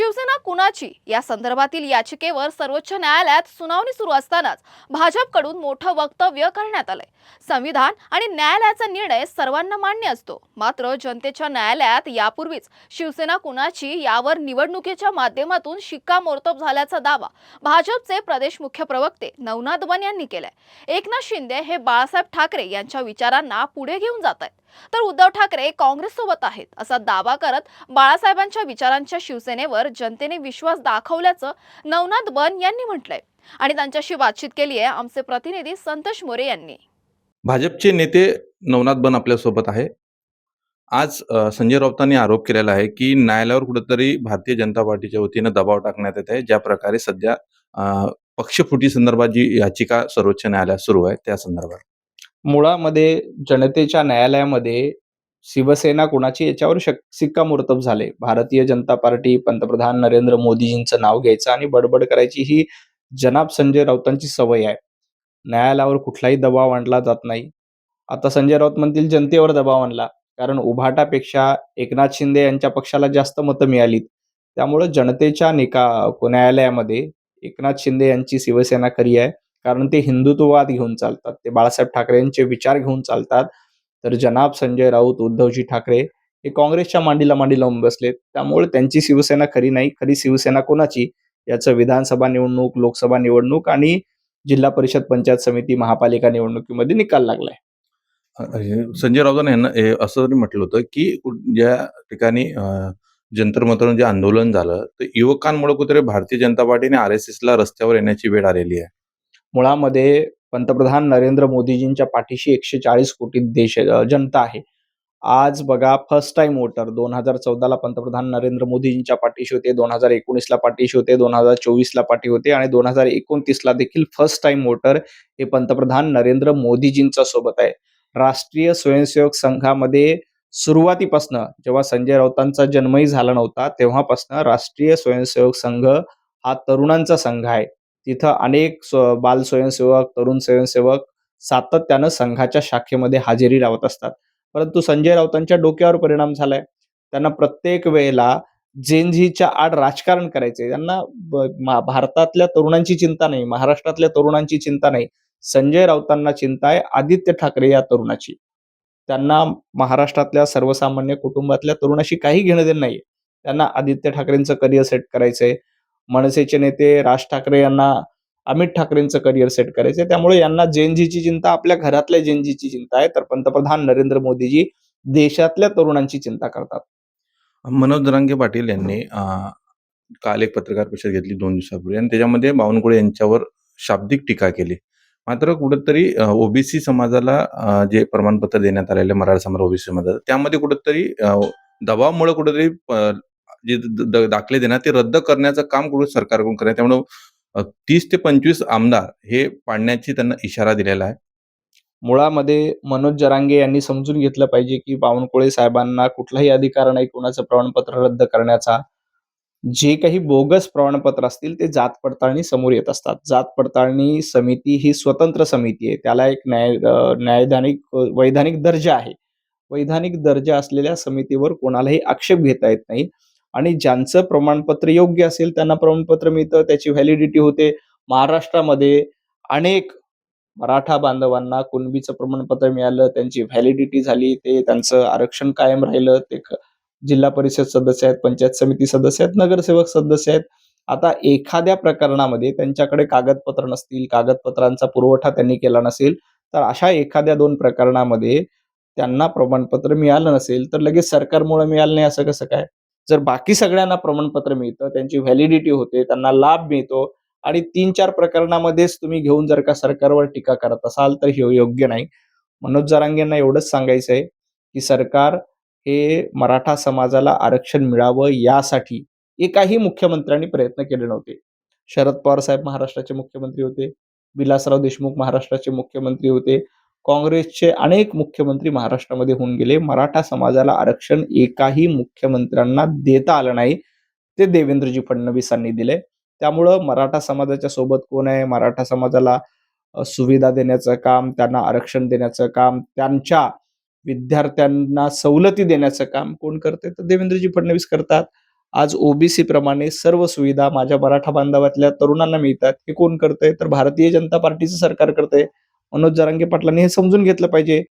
शिवसेना कुणाची या संदर्भातील याचिकेवर सर्वोच्च न्यायालयात सुनावणी सुरू असतानाच भाजपकडून मोठं वक्तव्य करण्यात आलंय। संविधान आणि न्यायालयाचा निर्णय सर्वांना मान्य असतो, मात्र जनतेच्या न्यायालयात यापूर्वीच शिवसेना कुणाची यावर निवडणुकीच्या माध्यमातून शिक्कामोर्तब झाल्याचा दावा भाजपचे प्रदेश मुख्य प्रवक्ते नवनाथ बन यांनी केलाय। एकनाथ शिंदे हे बाळासाहेब ठाकरे यांच्या विचारांना पुढे घेऊन जात आहेत, तर उद्धव ठाकरे काँग्रेस सोबत आहेत असा दावा करत बाळासाहेबांच्या विचारांच्या शिवसेनेवर जनतेने विश्वास दाखवल्याचं नवनाथ बन यांनी म्हटलंय। आणि त्यांच्याशी बातचीत केली आहे आमचे प्रतिनिधी संतोष मोरे यांनी। भाजपचे नेते नवनाथ बन आपल्यासोबत आहे। आज संजय राऊतांनी आरोप केलेला आहे की न्यायालयावर कुठेतरी भारतीय जनता पार्टीच्या वतीनं दबाव टाकण्यात येत आहे, ज्या प्रकारे सध्या पक्षफुटी संदर्भात जी याचिका सर्वोच्च न्यायालयात सुरू आहे त्या संदर्भात। मुळामध्ये जनतेच्या न्यायालयामध्ये शिवसेना कुणाची याच्यावर शिक्कामोर्तब झाले। भारतीय जनता पार्टी, पंतप्रधान नरेंद्र मोदीजींचं नाव घ्यायचं आणि बडबड करायची ही जनाब संजय राऊतांची सवय आहे। न्यायालयावर कुठलाही दबाव आणला जात नाही। आता संजय राऊत म्हणतील जनतेवर दबाव आणला, कारण उभाटापेक्षा एकनाथ शिंदे यांच्या पक्षाला जास्त मतं मिळालीत। त्यामुळे जनतेच्या न्यायालयामध्ये एकनाथ शिंदे यांची शिवसेना खरी आहे, कारण ते हिंदुत्ववाद घेऊन चालतात, ते बाळासाहेब ठाकरेंचे विचार घेऊन चालतात। तर जनाब संजय राऊत, उद्धवजी ठाकरे हे काँग्रेसच्या मांडीला मांडी लावून बसलेत। त्यामुळे त्यांची शिवसेना खरी नाही। खरी शिवसेना कोणाची याचं विधानसभा निवडणूक, लोकसभा निवडणूक आणि जिल्हा परिषद, पंचायत समिती, महापालिका निवडणुकीमध्ये निकाल लागलाय। संजय राऊतांनी असं म्हटलं होतं की ज्या ठिकाणी जंतर मंतरवर जे आंदोलन झालं, तर युवकांमुळे कुठेतरी भारतीय जनता पार्टी आणि RSSला रस्त्यावर येण्याची वेळ आलेली आहे। मुळामध्ये पंतप्रधान नरेंद्र मोदीजींच्या पाठीशी 140 कोटी जनता आहे। आज बघा, फर्स्ट टाइम वोटर 2014ला पंतप्रधान नरेंद्र मोदीजींच्या पाठीशी होते, 2019ला पाठीशी होते, 2024ला पाठी होते आणि 2029ला देखील फर्स्ट टाइम वोटर हे पंतप्रधान नरेंद्र मोदीजींच्या सोबत आहे। राष्ट्रीय स्वयंसेवक संघामध्ये सुरुवातीपासून, जेव्हा संजय राऊतांचा जन्मही झाला नव्हता तेव्हापासून राष्ट्रीय स्वयंसेवक संघ हा तरुणांचा संघ आहे। तिथं अनेक बाल स्वयंसेवक, तरुण स्वयंसेवक सातत्यानं संघाच्या शाखेमध्ये हजेरी लावत असतात। परंतु संजय राऊतांच्या डोक्यावर परिणाम झालाय। त्यांना प्रत्येक वेळेला जेनझीच्या आड राजकारण करायचंय। त्यांना भारतातल्या तरुणांची चिंता नाही, महाराष्ट्रातल्या तरुणांची चिंता नाही। संजय राऊतांना चिंता आहे आदित्य ठाकरे या तरुणाची। त्यांना महाराष्ट्रातल्या सर्वसामान्य कुटुंबातल्या तरुणाशी काही घेणं देणं नाहीये। त्यांना आदित्य ठाकरेंचं करिअर सेट करायचंय। मनसेचे नेते राज ठाकरे यांना अमित ठाकरेंचं करिअर सेट करायचंय। त्यामुळे यांना जेनझीची चिंता, आपल्या घरातल्या जेनझीची चिंता आहे, तर पंतप्रधान नरेंद्र मोदीजी देशातल्या तरुणांची चिंता करतात। मनोज जरांगे पाटील यांनी काल एक पत्रकार परिषद घेतली 2 दिवसापूर्वी आणि त्याच्यामध्ये बावनकुळे यांच्यावर शाब्दिक टीका केली। मात्र कुठेतरी ओबीसी समाजाला जे प्रमाणपत्र देण्यात आलेले, मराठा समाज ओबीसी समाजाला, त्यामध्ये कुठेतरी दबावामुळे कुठेतरी जे दाखले देण्यात ते रद्द करण्याचं काम कुठे सरकारकडून करण्यात, त्यामुळे 30 ते 25 आमदार हे पाडण्याची त्यांना इशारा दिलेला आहे। मुळामध्ये मनोज जरांगे यांनी समजून घेतलं पाहिजे की बावनकुळे साहेबांना कुठलाही अधिकार नाही कोणाचं प्रमाणपत्र रद्द करण्याचा। जे काही बोगस प्रमाणपत्र असतील ते जात पडताळणी समोर येत असतात। जात पडताळणी समिती ही स्वतंत्र समिती आहे, त्याला एक वैधानिक दर्जा आहे। वैधानिक दर्जा असलेल्या समितीवर कोणालाही आक्षेप घेता येत नाही आणि ज्यांचं प्रमाणपत्र योग्य असेल त्यांना प्रमाणपत्र मिळतं, त्याची व्हॅलिडिटी होते। महाराष्ट्रामध्ये अनेक मराठा बांधवांना कुणबीचं प्रमाणपत्र मिळालं, त्यांची व्हॅलिडिटी झाली, ते त्यांचं आरक्षण कायम राहिलं, ते जिल्हा परिषद सदस्य आहेत, पंचायत समिती सदस्य आहेत, नगरसेवक सदस्य आहेत। आता एखाद्या प्रकरणामध्ये त्यांच्याकडे कागदपत्र नसतील, कागदपत्रांचा पुरवठा त्यांनी केला नसेल, तर अशा एखाद्या 2 प्रकरणामध्ये त्यांना प्रमाणपत्र मिळालं नसेल, तर लगेच सरकारमुळे मिळालं नाही असं कसं काय? जर बाकी सगळ्यांना प्रमाणपत्र मिळतं, त्यांची व्हॅलिडिटी होते, त्यांना लाभ मिळतो आणि 3-4 प्रकरणामध्येच तुम्ही घेऊन जर का सरकारवर टीका करत असाल, तर हे योग्य नाही। मनोज जरांगेंना एवढंच सांगायचंय की सरकार हे मराठा समाजाला आरक्षण मिळावं यासाठी एकाही मुख्यमंत्र्यांनी प्रयत्न केले नव्हते। शरद पवार साहेब महाराष्ट्राचे मुख्यमंत्री होते, विलासराव देशमुख महाराष्ट्राचे मुख्यमंत्री होते, काँग्रेसचे अनेक मुख्यमंत्री महाराष्ट्रामध्ये होऊन गेले। मराठा समाजाला आरक्षण एकाही मुख्यमंत्र्यांना देता आलं नाही, ते देवेंद्रजी फडणवीसांनी दिले। त्यामुळं मराठा समाजाच्या सोबत कोण आहे? मराठा समाजाला सुविधा देण्याचं काम, त्यांना आरक्षण देण्याचं काम, त्यांच्या विद्यार्थ्यांना सवलती देण्याचं काम कोण करते? तर देवेंद्रजी फडणवीस करतात। आज ओबीसी प्रमाणे सर्व सुविधा माझ्या मराठा बांधवातल्या तरुणांना मिळतात. हे कोण करतंय? तर भारतीय जनता पार्टीचं सरकार करतंय. मनोज जरांगे पाटलांनी हे समजून घेतलं पाहिजे.